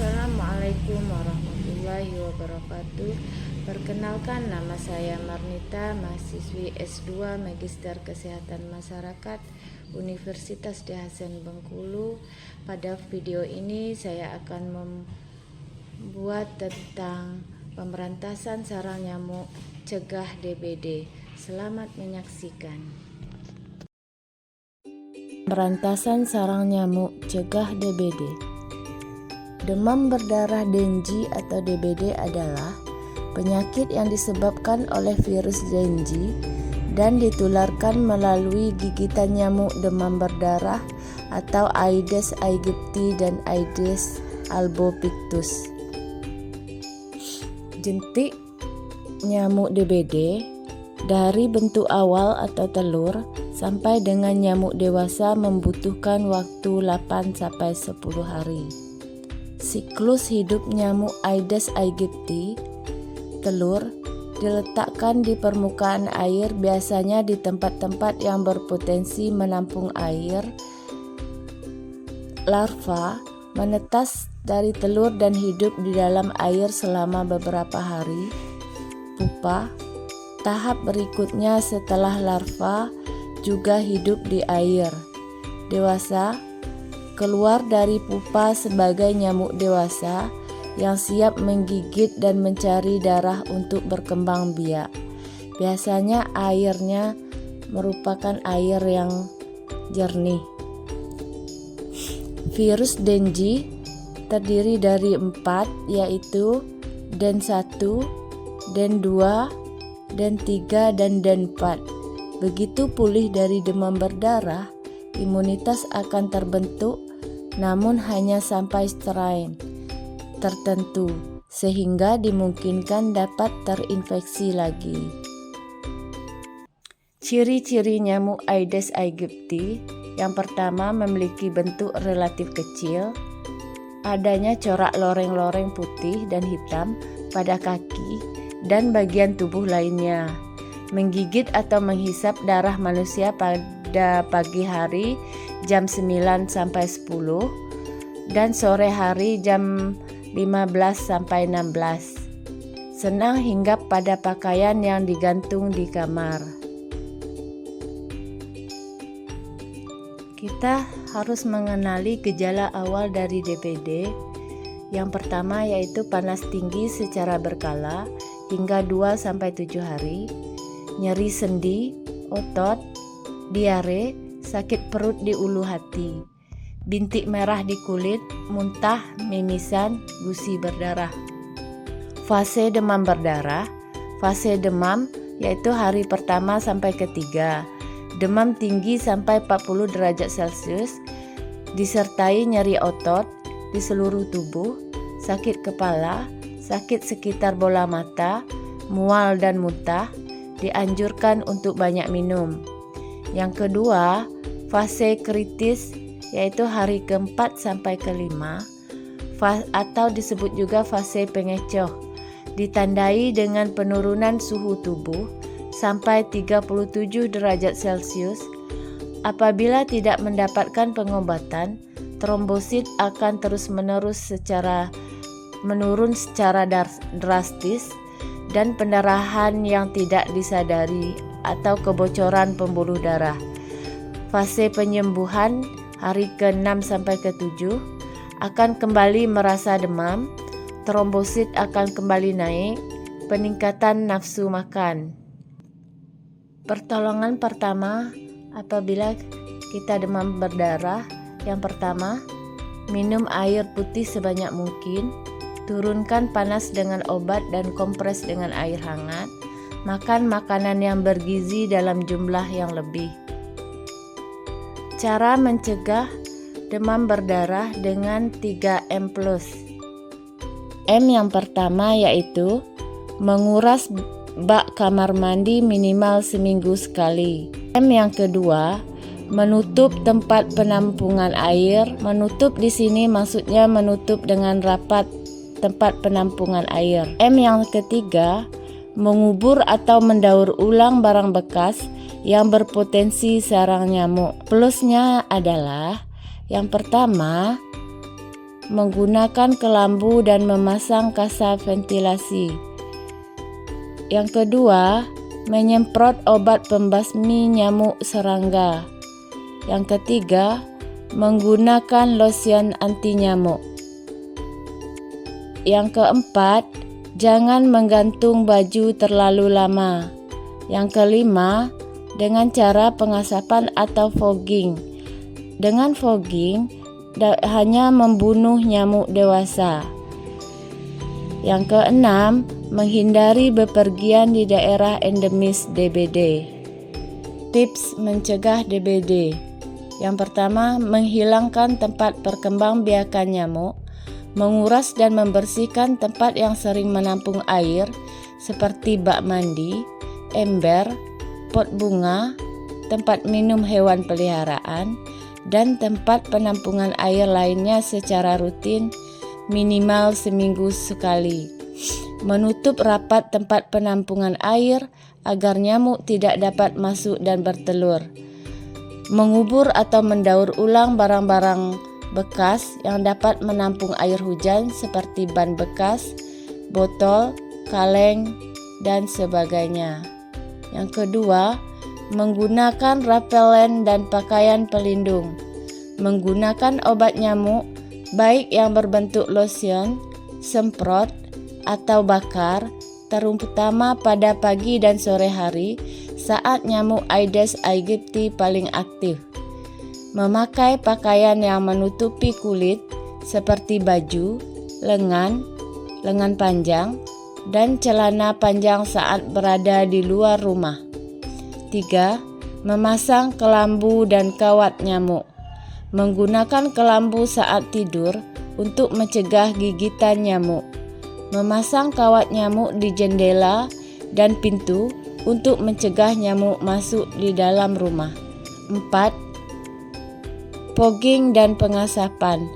Assalamualaikum warahmatullahi wabarakatuh. Perkenalkan, nama saya Marnita, mahasiswi S2 Magister Kesehatan Masyarakat Universitas Dyah Hasan Bengkulu. Pada video ini saya akan membuat tentang pemberantasan sarang nyamuk cegah DBD. Selamat menyaksikan. Pemberantasan sarang nyamuk cegah DBD. Demam berdarah Dengue atau DBD adalah penyakit yang disebabkan oleh virus Dengue dan ditularkan melalui gigitan nyamuk demam berdarah atau Aedes aegypti dan Aedes albopictus. Jentik nyamuk DBD dari bentuk awal atau telur sampai dengan nyamuk dewasa membutuhkan waktu 8-10 hari. Siklus hidup nyamuk Aedes aegypti telur diletakkan di permukaan air, biasanya di tempat-tempat yang berpotensi menampung air. Larva menetas dari telur dan hidup di dalam air selama beberapa hari. Pupa, tahap berikutnya setelah larva, juga hidup di air. Dewasa, keluar dari pupa sebagai nyamuk dewasa yang siap menggigit dan mencari darah untuk berkembang biak. Biasanya airnya merupakan air yang jernih. Virus Dengue terdiri dari 4, yaitu Den 1, Den 2, Den 3, dan Den 4. Begitu pulih dari demam berdarah, imunitas akan terbentuk, namun hanya sampai strain tertentu sehingga dimungkinkan dapat terinfeksi lagi. Ciri-ciri nyamuk Aedes aegypti: yang pertama, memiliki bentuk relatif kecil, adanya corak loreng-loreng putih dan hitam pada kaki dan bagian tubuh lainnya, menggigit atau menghisap darah manusia pada pagi hari jam 9 sampai 10 dan sore hari jam 15 sampai 16. Senang hinggap pada pakaian yang digantung di kamar. Kita harus mengenali gejala awal dari DBD. Yang pertama yaitu panas tinggi secara berkala hingga 2 sampai 7 hari, nyeri sendi, otot, diare, sakit perut di ulu hati, bintik merah di kulit, muntah, mimisan, gusi berdarah. Fase demam berdarah. Fase demam yaitu hari pertama sampai ketiga. Demam tinggi sampai 40 derajat Celcius, disertai nyeri otot di seluruh tubuh, sakit kepala, sakit sekitar bola mata, mual dan muntah. Dianjurkan untuk banyak minum. Yang kedua, fase kritis yaitu hari keempat sampai kelima, atau disebut juga fase pengecoh, ditandai dengan penurunan suhu tubuh sampai 37 derajat Celcius. Apabila tidak mendapatkan pengobatan, trombosit akan terus-menerus menurun secara drastis dan pendarahan yang tidak disadari atau kebocoran pembuluh darah. Fase penyembuhan hari ke-6 sampai ke-7 akan kembali merasa demam, trombosit akan kembali naik, peningkatan nafsu makan. Pertolongan pertama apabila kita demam berdarah: yang pertama, minum air putih sebanyak mungkin, turunkan panas dengan obat dan kompres dengan air hangat, makan makanan yang bergizi dalam jumlah yang lebih. Cara mencegah demam berdarah dengan 3M+. M yang pertama yaitu menguras bak kamar mandi minimal seminggu sekali. M yang kedua, menutup tempat penampungan air. Menutup di sini maksudnya menutup dengan rapat tempat penampungan air. M yang ketiga, mengubur atau mendaur ulang barang bekas yang berpotensi sarang nyamuk. Plusnya adalah yang pertama, menggunakan kelambu dan memasang kasa ventilasi. Yang kedua, menyemprot obat pembasmi nyamuk serangga. Yang ketiga, menggunakan lotion anti nyamuk. Yang keempat, jangan menggantung baju terlalu lama. Yang kelima, dengan cara pengasapan atau fogging. Dengan fogging, hanya membunuh nyamuk dewasa. Yang keenam, menghindari bepergian di daerah endemis DBD. Tips mencegah DBD. Yang pertama, menghilangkan tempat perkembangbiakan nyamuk, menguras dan membersihkan tempat yang sering menampung air seperti bak mandi, ember, pot bunga, tempat minum hewan peliharaan, dan tempat penampungan air lainnya secara rutin minimal seminggu sekali. Menutup rapat tempat penampungan air agar nyamuk tidak dapat masuk dan bertelur. Mengubur atau mendaur ulang barang-barang bekas yang dapat menampung air hujan seperti ban bekas, botol, kaleng, dan sebagainya. Yang kedua, menggunakan repelen dan pakaian pelindung. Menggunakan obat nyamuk, baik yang berbentuk lotion, semprot, atau bakar, terutama pada pagi dan sore hari saat nyamuk Aedes aegypti paling aktif. Memakai pakaian yang menutupi kulit seperti baju, lengan panjang, dan celana panjang saat berada di luar rumah. 3. Memasang kelambu dan kawat nyamuk. Menggunakan kelambu saat tidur untuk mencegah gigitan nyamuk. Memasang kawat nyamuk di jendela dan pintu untuk mencegah nyamuk masuk di dalam rumah. 4. Fogging dan pengasapan.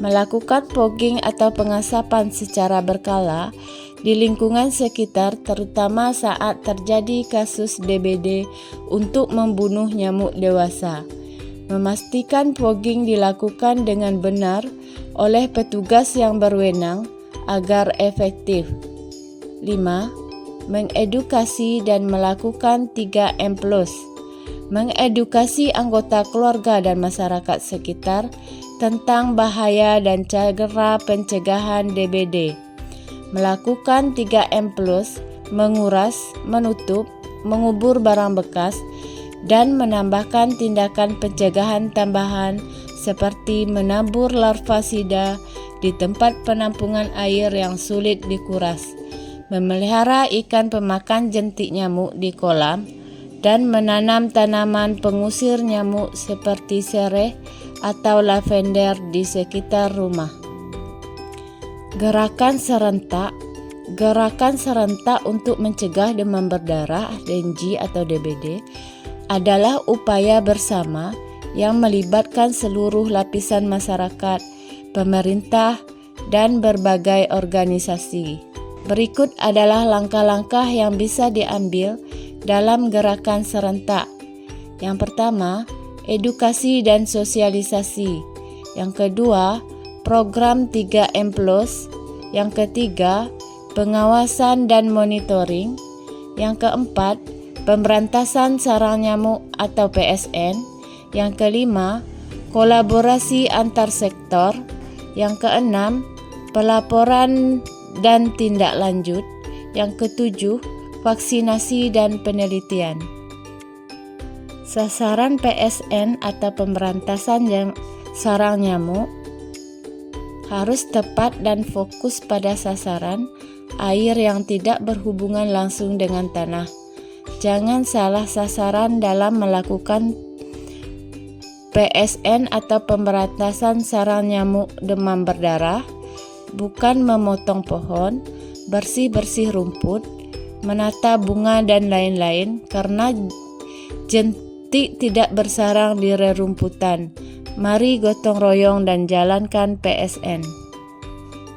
Melakukan fogging atau pengasapan secara berkala di lingkungan sekitar, terutama saat terjadi kasus DBD untuk membunuh nyamuk dewasa. Memastikan fogging dilakukan dengan benar oleh petugas yang berwenang agar efektif. 5. Mengedukasi dan melakukan 3M+. Mengedukasi anggota keluarga dan masyarakat sekitar tentang bahaya dan cara pencegahan DBD. Melakukan 3M+, menguras, menutup, mengubur barang bekas, dan menambahkan tindakan pencegahan tambahan seperti menabur larvasida di tempat penampungan air yang sulit dikuras, memelihara ikan pemakan jentik nyamuk di kolam, dan menanam tanaman pengusir nyamuk seperti sereh atau lavender di sekitar rumah. Gerakan serentak untuk mencegah demam berdarah, Dengue atau DBD, adalah upaya bersama yang melibatkan seluruh lapisan masyarakat, pemerintah, dan berbagai organisasi. Berikut adalah langkah-langkah yang bisa diambil dalam gerakan serentak. Yang pertama, edukasi dan sosialisasi. Yang kedua, program 3M+. Yang ketiga, pengawasan dan monitoring. Yang keempat, pemberantasan sarang nyamuk atau PSN. Yang kelima, kolaborasi antar sektor. Yang keenam, pelaporan dan tindak lanjut. Yang ketujuh, vaksinasi dan penelitian. Sasaran PSN atau pemberantasan sarang nyamuk harus tepat dan fokus pada sasaran air yang tidak berhubungan langsung dengan tanah. Jangan salah sasaran dalam melakukan PSN atau pemberantasan sarang nyamuk demam berdarah, bukan memotong pohon, bersih-bersih rumput, menata bunga dan lain-lain, karena jentik tidak bersarang di rerumputan. Mari gotong royong dan jalankan PSN.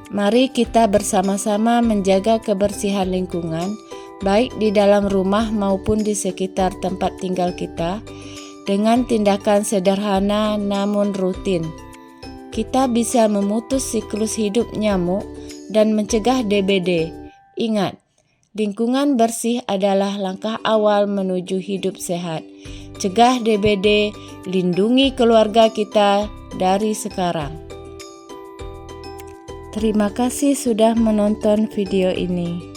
Mari kita bersama-sama menjaga kebersihan lingkungan, baik di dalam rumah maupun di sekitar tempat tinggal kita, dengan tindakan sederhana namun rutin. kita bisa memutus siklus hidup nyamuk dan mencegah DBD. Ingat, lingkungan bersih adalah langkah awal menuju hidup sehat. Cegah DBD, lindungi keluarga kita dari sekarang. Terima kasih sudah menonton video ini.